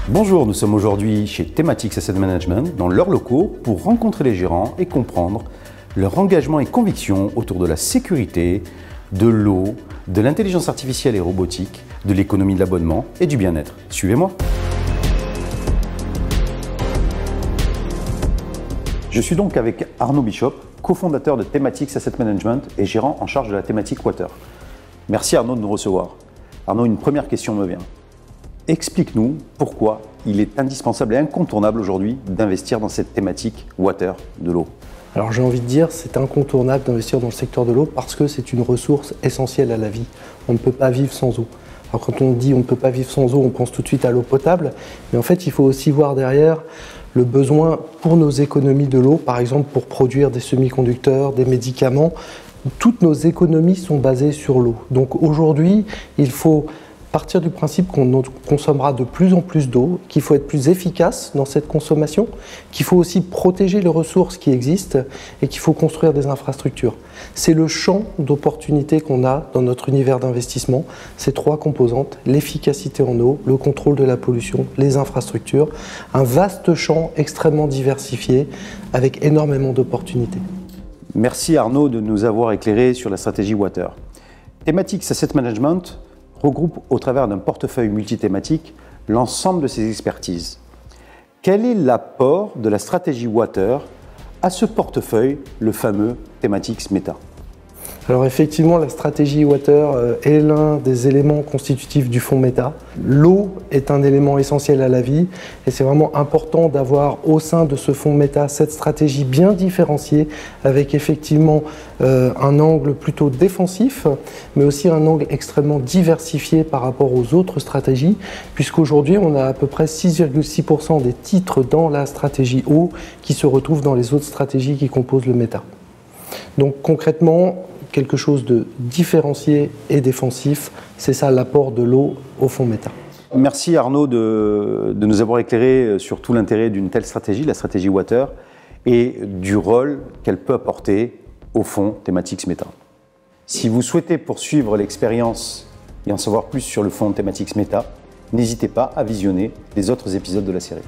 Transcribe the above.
Bonjour, nous sommes aujourd'hui chez Thematics Asset Management dans leurs locaux pour rencontrer les gérants et comprendre leur engagement et conviction autour de la sécurité, de l'eau, de l'intelligence artificielle et robotique, de l'économie de l'abonnement et du bien-être. Suivez-moi. Je suis donc avec Arnaud Bishop, cofondateur de Thematics Asset Management et gérant en charge de la thématique Water. Merci Arnaud de nous recevoir. Arnaud, une première question me vient. Explique-nous pourquoi il est indispensable et incontournable aujourd'hui d'investir dans cette thématique Water de l'eau. Alors j'ai envie de dire, c'est incontournable d'investir dans le secteur de l'eau parce que c'est une ressource essentielle à la vie. On ne peut pas vivre sans eau. Alors quand on dit on ne peut pas vivre sans eau, on pense tout de suite à l'eau potable, mais en fait il faut aussi voir derrière le besoin pour nos économies de l'eau, par exemple pour produire des semi-conducteurs, des médicaments. Toutes nos économies sont basées sur l'eau. Donc aujourd'hui, il faut partir du principe qu'on consommera de plus en plus d'eau, qu'il faut être plus efficace dans cette consommation, qu'il faut aussi protéger les ressources qui existent et qu'il faut construire des infrastructures. C'est le champ d'opportunités qu'on a dans notre univers d'investissement, ces trois composantes, l'efficacité en eau, le contrôle de la pollution, les infrastructures, un vaste champ extrêmement diversifié avec énormément d'opportunités. Merci Arnaud de nous avoir éclairé sur la stratégie Water. Thematics Asset Management regroupe au travers d'un portefeuille multithématique l'ensemble de ses expertises. Quel est l'apport de la stratégie Water à ce portefeuille, le fameux Thematics Meta ? Alors effectivement, la stratégie Water est l'un des éléments constitutifs du fonds Meta. L'eau est un élément essentiel à la vie et c'est vraiment important d'avoir au sein de ce fonds Meta cette stratégie bien différenciée avec effectivement un angle plutôt défensif mais aussi un angle extrêmement diversifié par rapport aux autres stratégies puisqu'aujourd'hui on a à peu près 6,6% des titres dans la stratégie eau qui se retrouvent dans les autres stratégies qui composent le Meta. Donc concrètement, quelque chose de différencié et défensif, c'est ça l'apport de l'eau au fonds Meta. Merci Arnaud de nous avoir éclairé sur tout l'intérêt d'une telle stratégie, la stratégie Water, et du rôle qu'elle peut apporter au fonds Thematics Meta. Si vous souhaitez poursuivre l'expérience et en savoir plus sur le fonds Thematics Meta, n'hésitez pas à visionner les autres épisodes de la série.